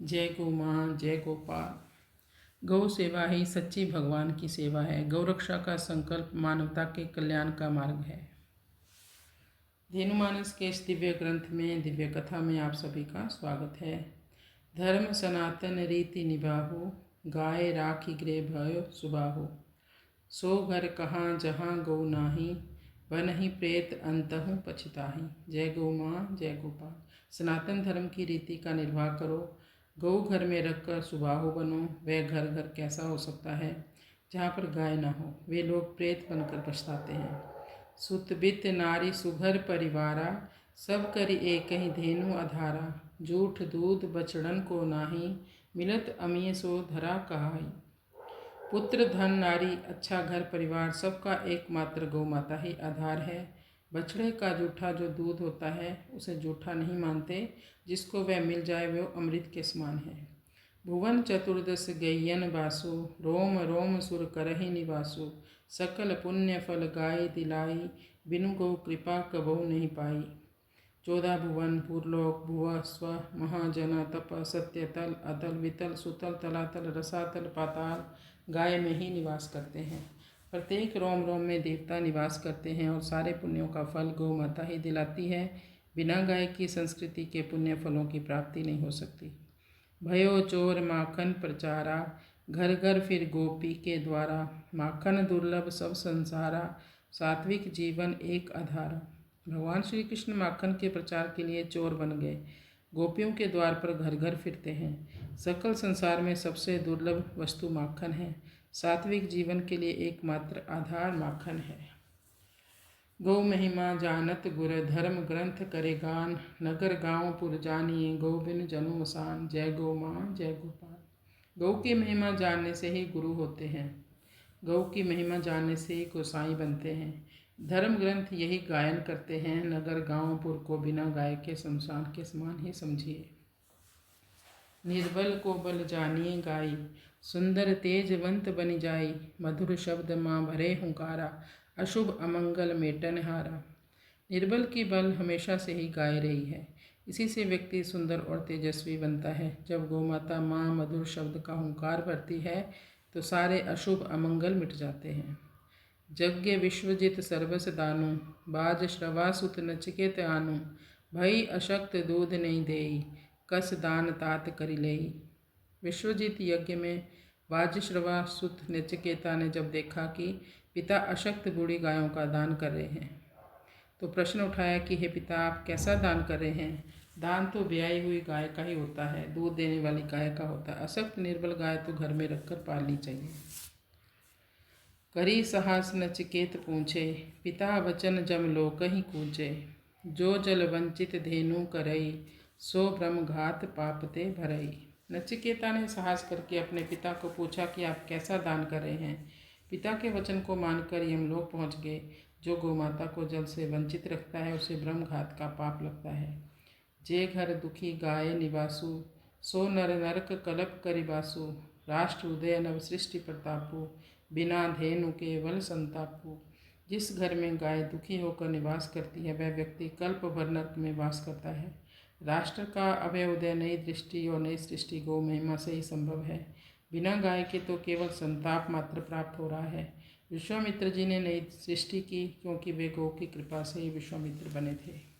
जय गौ माँ, जय गोपाल। गौ सेवा ही सच्ची भगवान की सेवा है। गौ रक्षा का संकल्प मानवता के कल्याण का मार्ग है। धेनुमानस के इस दिव्य ग्रंथ में, दिव्य कथा में आप सभी का स्वागत है। धर्म सनातन रीति निभाहो, गाय राखी गृह भयो सुबाहो। सो घर कहाँ जहाँ गौ नाही, बनहि प्रेत अंतहु पछिताहि। जय गौ माँ, जय गोपाल। सनातन धर्म की रीति का निर्वाह करो, गौ घर में रखकर सुबाहो बनो। वह घर घर कैसा हो सकता है जहाँ पर गाय न हो। वे लोग प्रेत बनकर पछताते हैं। सुत बित नारी सुघर परिवारा, सब करी एक ही धेनु आधारा। जूठ दूध बछड़न को नाही, मिलत अमीय सो धरा कहाई। पुत्र धन नारी अच्छा घर परिवार सबका एकमात्र गौ माता ही आधार है। बछड़े का जूठा जो दूध होता है उसे जूठा नहीं मानते, जिसको वह मिल जाए वो अमृत के समान है। भुवन चतुर्दश गैयन बासु, रोम रोम सुर करहि निवासु। सकल पुण्य फल गाय दिलाई, बिनु गौ कृपा कबहु नहीं पाई। 14 भुवन भूरलोक भुव स्व महाजन तप सत्य तल अतल वितल सुतल तलातल रसातल पाताल गाय में ही निवास करते हैं। प्रत्येक रोम रोम में देवता निवास करते हैं और सारे पुण्यों का फल गौ माता ही दिलाती है। बिना गाय की संस्कृति के पुण्य फलों की प्राप्ति नहीं हो सकती। भयो चोर माखन प्रचारा, घर घर फिर गोपी के द्वारा। माखन दुर्लभ सब संसारा, सात्विक जीवन एक आधारा। भगवान श्री कृष्ण माखन के प्रचार के लिए चोर बन गए। गोपियों के द्वार पर घर घर फिरते हैं। सकल संसार में सबसे दुर्लभ वस्तु माखन है। सात्विक जीवन के लिए एकमात्र आधार माखन है। गौ महिमा जानत गुर, धर्म ग्रंथ करे गान। नगर गांव पुर जानिए, गौ बिन जनु मसान। जय गौ माँ, जय गोपाल। गौ की महिमा जानने से ही गुरु होते हैं। गौ की महिमा जानने से ही गोसाई बनते हैं। धर्म ग्रंथ यही गायन करते हैं। नगर गांव पुर को बिना गाय के शमशान के समान ही समझिए। निर्बल को बल जानिए गाई, सुंदर तेजवंत बनि जाई। मधुर शब्द माँ भरे हुंकारा, अशुभ अमंगल मेटन हारा। निर्बल की बल हमेशा से ही गाय रही है। इसी से व्यक्ति सुंदर और तेजस्वी बनता है। जब गौ माता माँ मधुर शब्द का हुंकार भरती है तो सारे अशुभ अमंगल मिट जाते हैं। यज्ञ विश्वजित सर्वस दानु, बाज श्रवासुत नचिकेत आनु। भई अशक्त दूध नहीं देई, कस दान तात करि लेई। विश्वजीत यज्ञ में वाजश्रवा सुत नचिकेता ने जब देखा कि पिता अशक्त बूढ़ी गायों का दान कर रहे हैं तो प्रश्न उठाया कि हे पिता, आप कैसा दान कर रहे हैं। दान तो ब्याई हुई गाय का ही होता है, दूध देने वाली गाय का होता है। अशक्त निर्बल गाय तो घर में रखकर पालनी चाहिए। करी साहस नचिकेत पूछे, पिता वचन जम लोक ही कूचे। जो जल वंचित धेनु करई, सो ब्रह्म घात पापते भरई। नचिकेता ने साहस करके अपने पिता को पूछा कि आप कैसा दान कर रहे हैं। पिता के वचन को मानकर यमलोक पहुँच गए। जो गौ माता को जल से वंचित रखता है उसे ब्रह्म घात का पाप लगता है। जे घर दुखी गाय निवासु, सो नर नरक कलप करिबासु। राष्ट्र उदय नव सृष्टि प्रतापु, बिना धेनु केवल संतापु। जिस घर में गाय दुखी होकर निवास करती है वह व्यक्ति कल्प भर नरक में वास करता है। राष्ट्र का अभय उदय, नई दृष्टि और नई सृष्टि गौ महिमा से ही संभव है। बिना गाय के तो केवल संताप मात्र प्राप्त हो रहा है। विश्वामित्र जी ने नई सृष्टि की क्योंकि वे गौ की कृपा से ही विश्वामित्र बने थे।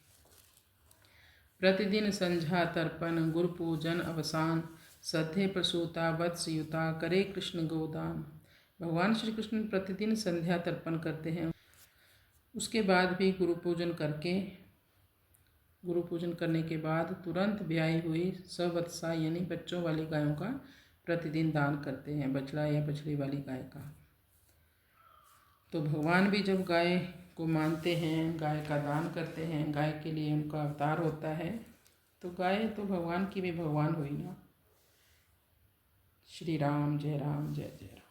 प्रतिदिन संध्या तर्पण, गुरु पूजन अवसान। सद्धे प्रसूता वत्सयुता, करे कृष्ण गोदान। भगवान श्री कृष्ण प्रतिदिन संध्या तर्पण करते हैं। उसके बाद भी गुरु पूजन करने के बाद तुरंत ब्याई हुई सवत्सा यानी बच्चों वाली गायों का प्रतिदिन दान करते हैं, बछड़ा या बछड़ी वाली गाय का। तो भगवान भी जब गाय को मानते हैं, गाय का दान करते हैं, गाय के लिए उनका अवतार होता है, तो गाय तो भगवान की भी भगवान हुई ना। श्री राम, जय राम, जय जय राम।